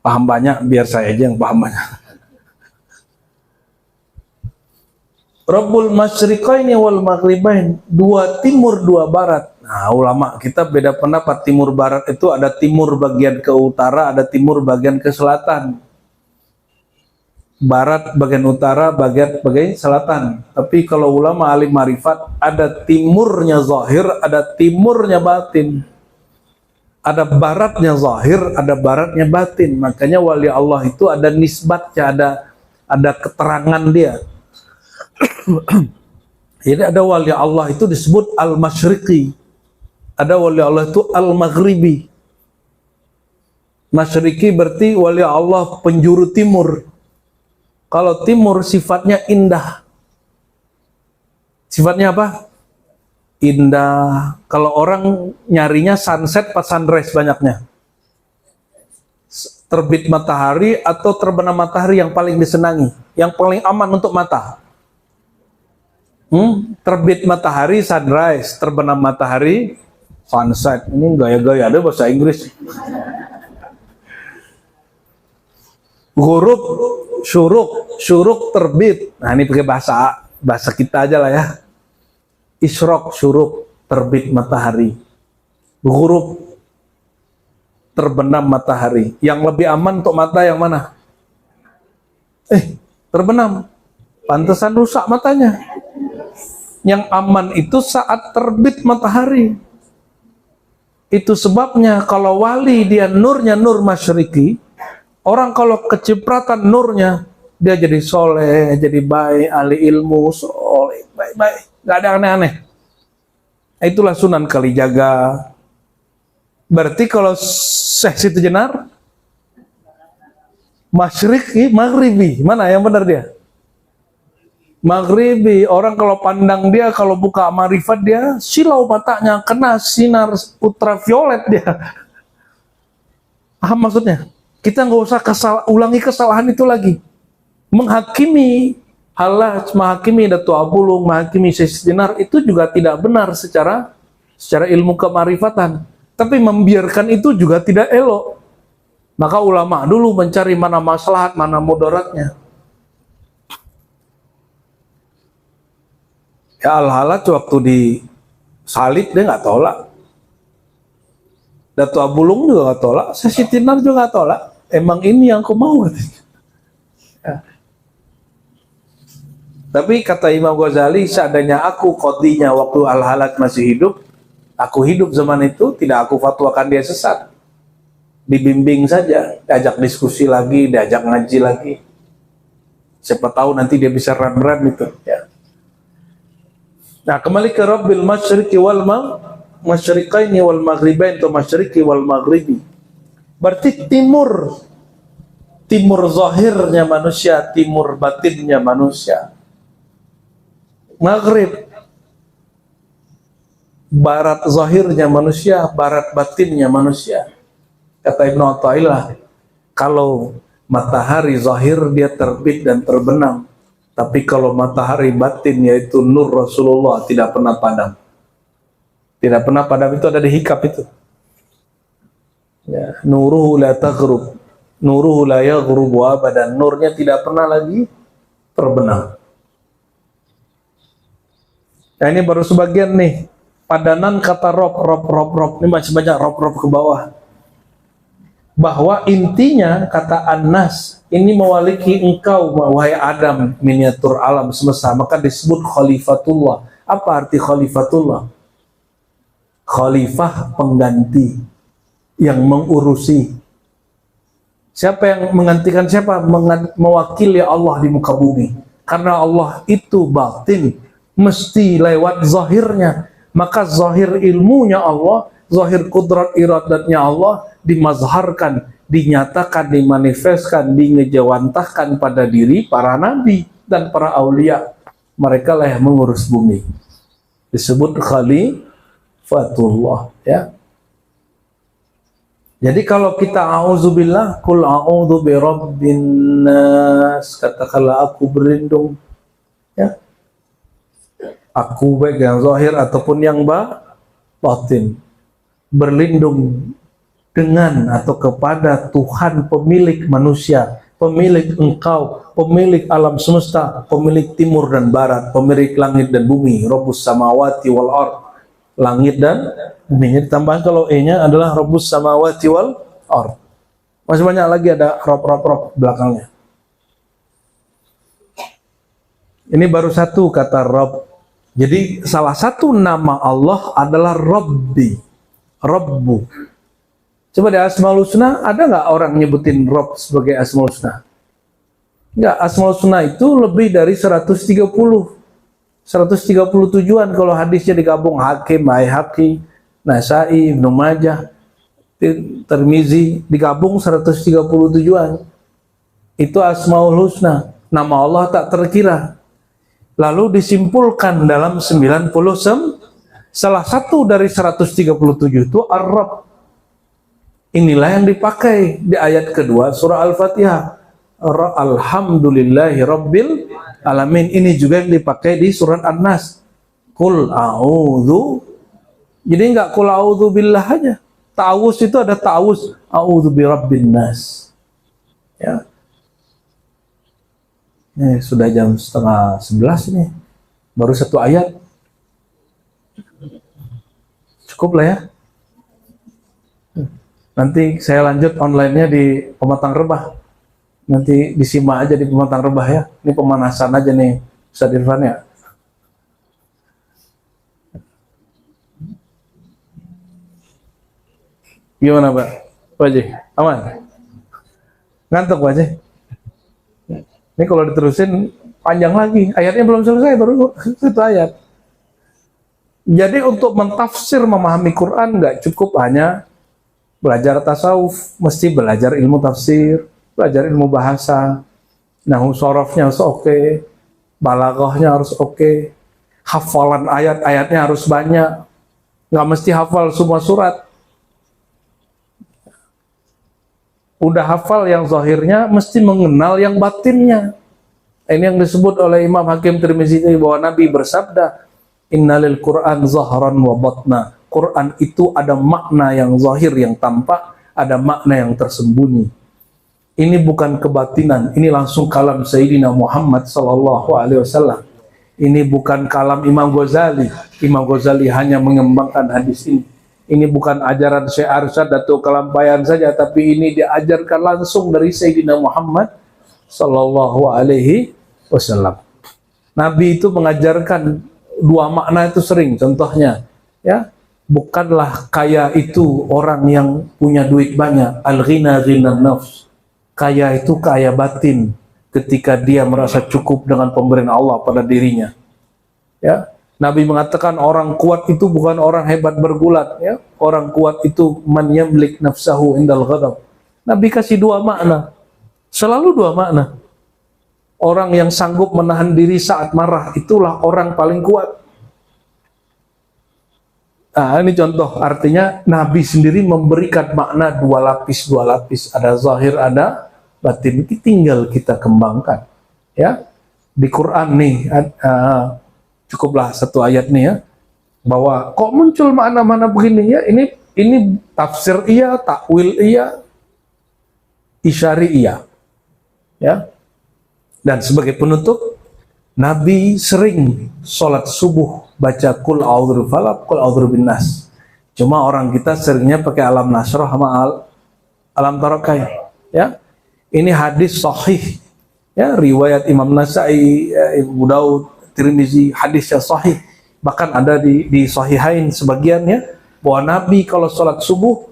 Paham banyak biar saya aja yang paham banyak. Rabbul Masyriqaini wal Maghribain, dua timur dua barat. Nah, ulama kita beda pendapat. Timur barat itu ada timur bagian ke utara, ada timur bagian ke selatan. Barat bagian utara, bagian selatan. Tapi kalau ulama alim marifat, ada timurnya zahir, ada timurnya batin. Ada baratnya zahir, ada baratnya batin. Makanya wali Allah itu ada nisbatnya, ada keterangan dia. Jadi ada wali Allah itu disebut al-masyriqi, ada wali Allah itu al-maghribi. Masyriqi berarti wali Allah penjuru timur. Kalau timur sifatnya indah. Sifatnya apa? Indah. Kalau orang nyarinya sunset pas sunrise banyaknya. Terbit matahari atau terbenam matahari yang paling disenangi, yang paling aman untuk mata. Terbit matahari sunrise, terbenam matahari sunset. Ini gaya-gaya ada bahasa Inggris. Ghurub, syuruk terbit. Nah ini pakai bahasa kita aja lah ya. Isyraq, syuruk, terbit matahari. Ghurub, terbenam matahari. Yang lebih aman untuk mata yang mana? Terbenam. Pantesan rusak matanya. Yang aman itu saat terbit matahari. Itu sebabnya kalau wali dia nurnya nur masyriqi, orang kalau kecipratan nurnya, dia jadi soleh, jadi baik, ahli ilmu, soleh, baik-baik, gak ada aneh-aneh. Itulah Sunan Kalijaga. Berarti kalau Syekh Siti Jenar, masyriqi, maghribi, mana yang benar dia? Maghribi. Orang kalau pandang dia, kalau buka marifat dia, silau matanya, kena sinar ultraviolet dia. Paham maksudnya? Kita nggak usah ulangi kesalahan itu lagi. Menghakimi Hallaj, menghakimi Datuk Abulung, menghakimi Syekh Jenar itu juga tidak benar secara ilmu kemarifatan. Tapi membiarkan itu juga tidak elok. Maka ulama dulu mencari mana maslahat, mana mudaratnya. Ya Al-Hallaj waktu disalib dia nggak tolak. Datuk Abulung juga nggak tolak. Syekh Siti Jenar juga nggak tolak. Emang ini yang aku mau. Ya. Tapi kata Imam Ghazali, seandainya aku qadhinya waktu Al-Hallaj masih hidup, aku hidup zaman itu, tidak aku fatwakan dia sesat. Dibimbing saja, diajak diskusi lagi, diajak ngaji lagi. Siapa tahu nanti dia bisa rem-rem itu. Ya. Nah, kembali ke Rabbil Masyriqi wal Masyriqaini wal Maghribain atau Masyriqi wal Maghribi. Berarti timur zahirnya manusia, timur batinnya manusia. Maghrib, barat zahirnya manusia, barat batinnya manusia. Kata Ibnu Athaillah, kalau matahari zahir dia terbit dan terbenam. Tapi kalau matahari batin yaitu nur Rasulullah tidak pernah padam. Tidak pernah padam itu ada di hikab itu. Ya, nuruhu la taghrub, nuruhu la yaghrubu abadan. Nurnya tidak pernah lagi terbenam. Nah ini baru sebagian nih. Padanan kata rob. Ini masih banyak rob ke bawah. Bahwa intinya kata An-Nas ini mewaliki engkau wahai Adam, miniatur alam semesta, maka disebut khalifatullah. Apa arti khalifatullah? Khalifah pengganti yang mengurusi. Siapa yang menggantikan siapa? Mewakili Allah di muka bumi. Karena Allah itu batin, mesti lewat zahirnya. Maka zahir ilmunya Allah, zahir kudrat iradatnya Allah dimazharkan, dinyatakan, dimanifestkan, dingejawantahkan pada diri para nabi dan para aulia. Mereka lah yang mengurus bumi. Disebut fatullah, ya. Jadi kalau kita auzubillah, kul a'udzu birabbin nas, katakanlah aku berlindung, ya. Aku baik yang zahir ataupun yang batin, berlindung dengan atau kepada Tuhan pemilik manusia, pemilik engkau, pemilik alam semesta, pemilik timur dan barat, pemilik langit dan bumi, Rabbus samawati wal ard, langit dan bumi. Ditambahkan kalau E-nya adalah Rabbus samawati wal ard. Masih banyak lagi ada rob belakangnya. Ini baru satu kata Rabb. Jadi salah satu nama Allah adalah Rabbi, Rabbu. Coba di Asmaul Husna ada nggak orang nyebutin Rabb sebagai Asmaul Husna? Nggak, Asmaul Husna itu lebih dari 130 tujuan kalau hadisnya digabung, Hakim, Baihaqi, Nasai, Ibnu Majah, Tirmizi, digabung 130 tujuan. Itu Asmaul Husna, nama Allah tak terkira. Lalu disimpulkan dalam 90, salah satu dari 137 itu Ar-Rabb. Inilah yang dipakai di ayat kedua surah Al-Fatihah. Alhamdulillahi Rabbil Alamin. Ini juga yang dipakai di surat An-Nas. Qul a'udzu. Jadi enggak qul a'udzu billah aja. Ta'awuz itu ada ta'awuz a'udzu birabbin nas. Ya. Sudah jam 10:30 ini. Baru satu ayat. Cukup lah ya. Nanti saya lanjut online-nya di Pematang Rebah. Nanti disimak aja di Pematang Rebah ya. Ini pemanasan aja nih, Ustaz Irfan ya. Gimana Pak? Pak Haji, aman? Ngantuk Pak Haji? Ini kalau diterusin panjang lagi. Ayatnya belum selesai, baru satu ayat. Jadi untuk mentafsir, memahami Quran nggak cukup hanya belajar tasawuf, mesti belajar ilmu tafsir, belajar ilmu bahasa, nahwu sorofnya harus oke, balaghahnya harus oke, hafalan ayat-ayatnya harus banyak, nggak mesti hafal semua surat. Udah hafal yang zahirnya, mesti mengenal yang batinnya. Ini yang disebut oleh Imam Hakim Tirmizi bahwa Nabi bersabda, Innalil Quran zahran wa batna. Quran itu ada makna yang zahir, yang tampak, ada makna yang tersembunyi. Ini bukan kebatinan, ini langsung kalam Sayyidina Muhammad sallallahu alaihi wasallam. Ini bukan kalam Imam Ghazali. Imam Ghazali hanya mengembangkan hadis ini. Ini bukan ajaran Syekh Arsyad atau kelampaian saja, tapi ini diajarkan langsung dari Sayyidina Muhammad sallallahu alaihi wasallam. Nabi itu mengajarkan dua makna itu sering. Contohnya, ya, bukanlah kaya itu orang yang punya duit banyak. Al-ghina ghinan nafs. Kaya itu kaya batin, ketika dia merasa cukup dengan pemberian Allah pada dirinya. Ya, Nabi mengatakan orang kuat itu bukan orang hebat bergulat, ya. Orang kuat itu man yamlik nafsahu indal ghadab. Nabi kasih dua makna. Selalu dua makna. Orang yang sanggup menahan diri saat marah, itulah orang paling kuat. Nah, ini contoh, artinya Nabi sendiri memberikan makna dua lapis. Ada zahir, ada batin. Ini tinggal kita kembangkan. Ya, di Quran nih, cukuplah satu ayat nih ya, bahwa kok muncul makna-makna begini ya, ini tafsir iya, takwil iya, isyari iya. Ya. Dan sebagai penutup, Nabi sering sholat subuh baca kul a'udzu falaq, kul a'udzu binnas. Cuma orang kita seringnya pakai alam nasrah sama alam tarakai. Ya, ini hadis sahih. Ya, riwayat Imam Nasai, Abu Daud, Tirmizi, hadis yang sahih. Bahkan ada di sahihain sebagiannya bahwa Nabi kalau sholat subuh,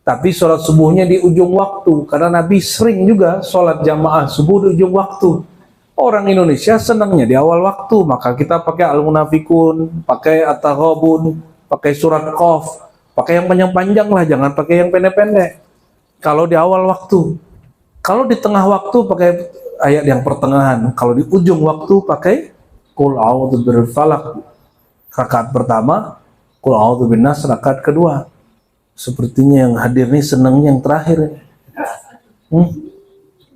tapi sholat subuhnya di ujung waktu, karena Nabi sering juga sholat jamaah subuh di ujung waktu. Orang Indonesia senangnya di awal waktu, maka kita pakai Al-Munafikun, pakai At-Taghabun, pakai surat Qaf, pakai yang panjang-panjang lah, jangan pakai yang pendek-pendek. Kalau di awal waktu, kalau di tengah waktu pakai ayat yang pertengahan, kalau di ujung waktu pakai Qul a'udzu birabbil falaq. Rakaat pertama Qul a'udzu binnas rakaat kedua. Sepertinya yang hadir ini senangnya yang terakhir.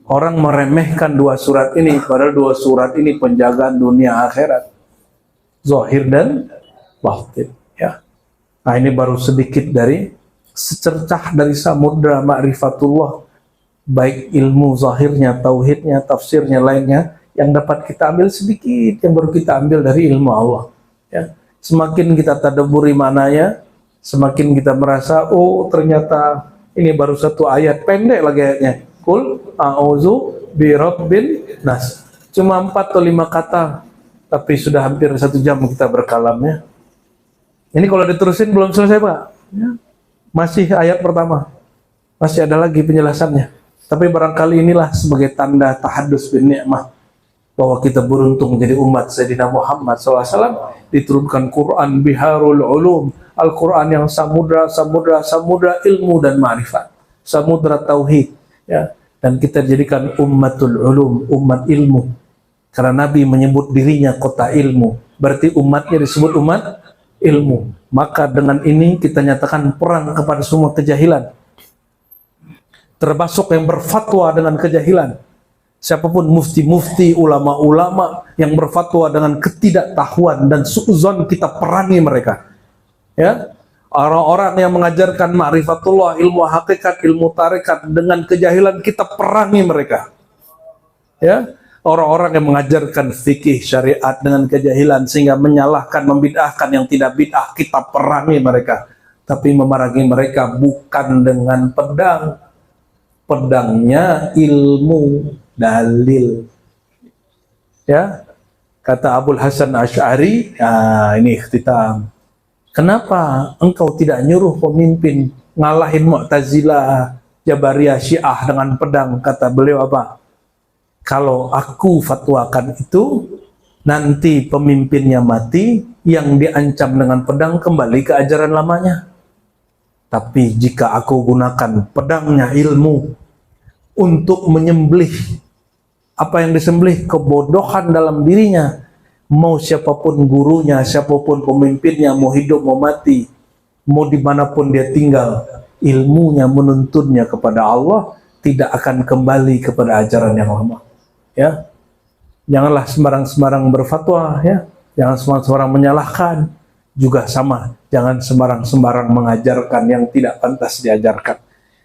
Orang meremehkan dua surat ini, padahal dua surat ini penjagaan dunia akhirat, zahir dan batin. Ya. Nah, ini baru sedikit dari secercah dari samudra ma'rifatullah, baik ilmu zahirnya, tauhidnya, tafsirnya, lainnya, yang dapat kita ambil sedikit, yang baru kita ambil dari ilmu Allah. Ya. Semakin kita tadabburi maknanya, semakin kita merasa, oh ternyata ini baru satu ayat, pendek lagi ayatnya. Qul a'udzu birabbin nas. Cuma 4 atau 5 kata, tapi sudah hampir 1 jam kita berkalamnya. Ini kalau diterusin belum selesai, Pak. Ya. Masih ayat pertama. Masih ada lagi penjelasannya. Tapi barangkali inilah sebagai tanda tahadus bin ni'mah, bahwa kita beruntung menjadi umat Sayyidina Muhammad SAW. Diturunkan Quran biharul ulum, Al-Quran yang samudra ilmu dan ma'rifat, samudra tauhid, ya. Dan kita jadikan ummatul ulum, umat ilmu, karena Nabi menyebut dirinya kota ilmu, berarti umatnya disebut umat ilmu. Maka dengan ini kita nyatakan perang kepada semua kejahilan, termasuk yang berfatwa dengan kejahilan. Siapapun mufti-mufti, ulama-ulama yang berfatwa dengan ketidaktahuan dan suudzon, kita perangi mereka. Ya, orang-orang yang mengajarkan ma'rifatullah, ilmu hakikat, ilmu tarekat dengan kejahilan, kita perangi mereka. Ya, orang-orang yang mengajarkan fikih syariat dengan kejahilan sehingga menyalahkan, membid'ahkan yang tidak bid'ah, kita perangi mereka. Tapi memerangi mereka bukan dengan pedang. Pedangnya ilmu, dalil. Ya, kata Abul Hasan Asy'ari, ini ikhtitam. Kenapa engkau tidak nyuruh pemimpin ngalahin Mu'tazilah, Jabariyah, Syiah dengan pedang? Kata beliau apa? Kalau aku fatwakan itu, nanti pemimpinnya mati, yang diancam dengan pedang kembali ke ajaran lamanya. Tapi jika aku gunakan pedangnya ilmu untuk menyembelih, apa yang disembelih? Kebodohan dalam dirinya. Mau siapapun gurunya, siapapun pemimpinnya, mau hidup mau mati, mau dimanapun dia tinggal, ilmunya menuntunnya kepada Allah, tidak akan kembali kepada ajaran yang lama. Ya, janganlah sembarang-sembarang berfatwa, ya, jangan sembarang-sembarang menyalahkan, juga sama, jangan sembarang-sembarang mengajarkan yang tidak pantas diajarkan.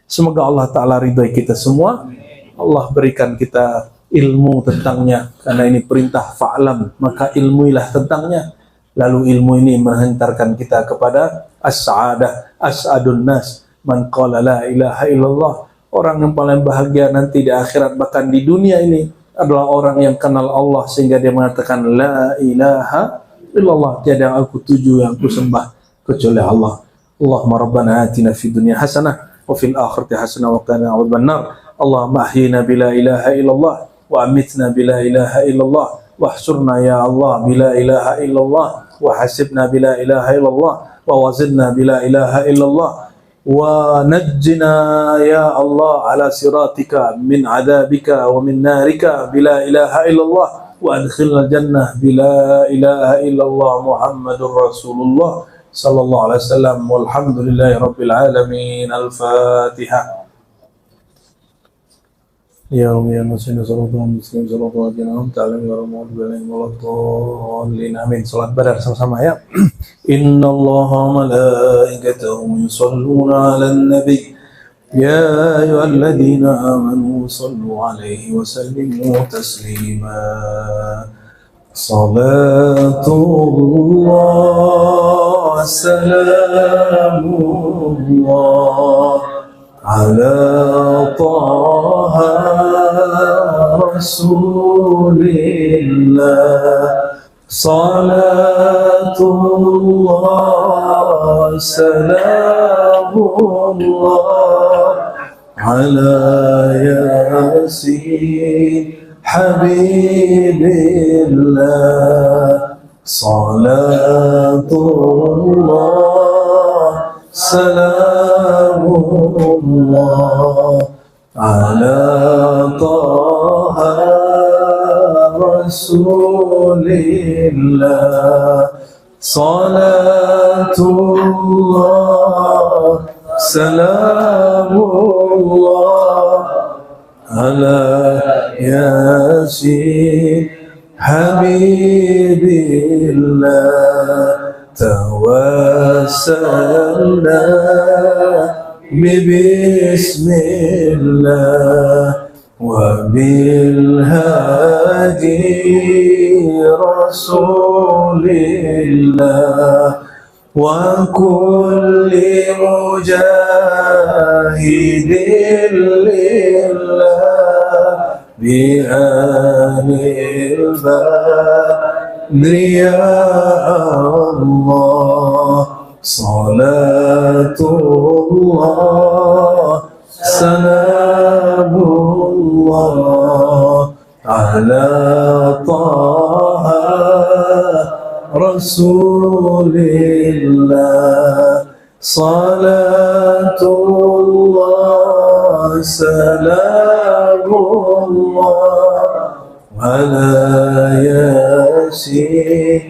Semoga Allah Ta'ala ridhoi kita semua, Allah berikan kita ilmu tentangnya, karena ini perintah fa'lam, maka ilmuilah tentangnya. Lalu ilmu ini menghantarkan kita kepada as-sa'adah, as'adun nas, man qala la ilaha illallah. Orang yang paling bahagia nanti di akhirat, bahkan di dunia ini, adalah orang yang kenal Allah sehingga dia mengatakan la ilaha illallah, tiada yang aku tuju, yang aku sembah kecuali Allah. Allahumma rabbana atina fid dunya hasanah wa fil akhirati hasanah wa qina adzabannar. Allahumma ahyina bila ilaha illallah wa amitna bila ilaha illallah wa ahsurna ya Allah bila ilaha illallah wa hasibna bila ilaha illallah wa wazidna bila ilaha illallah wa najjina ya Allah ala siratika min adabika wa min narika bila ilaha illallah wa adkhilna jannah bila ilaha illallah Muhammadur Rasulullah sallallahu alaihi wasallam walhamdulillahi rabbil alamin. Al-Fatihah. Ya Rabbi ya Nasir sallallahu muslim sallallahu alaihi wasallam ta'ala ya Rabbi waladdallin amin. Salat badar sama-sama ya. Innallaha malaikatahu yusholluna 'alan nabi ya ayyuhalladzina amanu shallu 'alaihi wa sallimu taslima. Salatullah salamullah ala taha rasulillah. Salatullah salamullah ala yasin habibillah. Salatullah salamullah ala taha rasulillah. صلاة الله سلام الله على ياسين حبيب الله توسلنا ببسم الله وبالهادي رسول الله وكل مجاهد لله بآل البدر يا الله صلاة الله سلام الله على طه رسول الله صلاة الله سلام الله على ياسين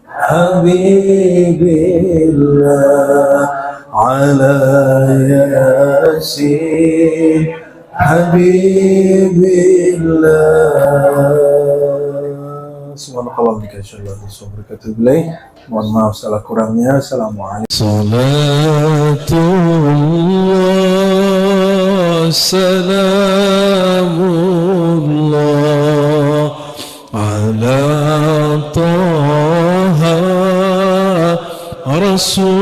حبيب الله على ياسين حبيب الله. Subhanallah bika insyaallah wabarakatuh. Mohon maaf salah kurangnya. Assalamualaikum. Salatullah salamullah ala taha rasulillah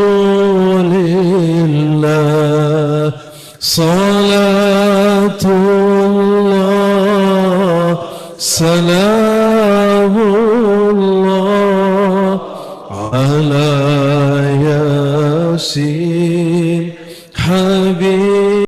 salatullah salamullah ala yasin habib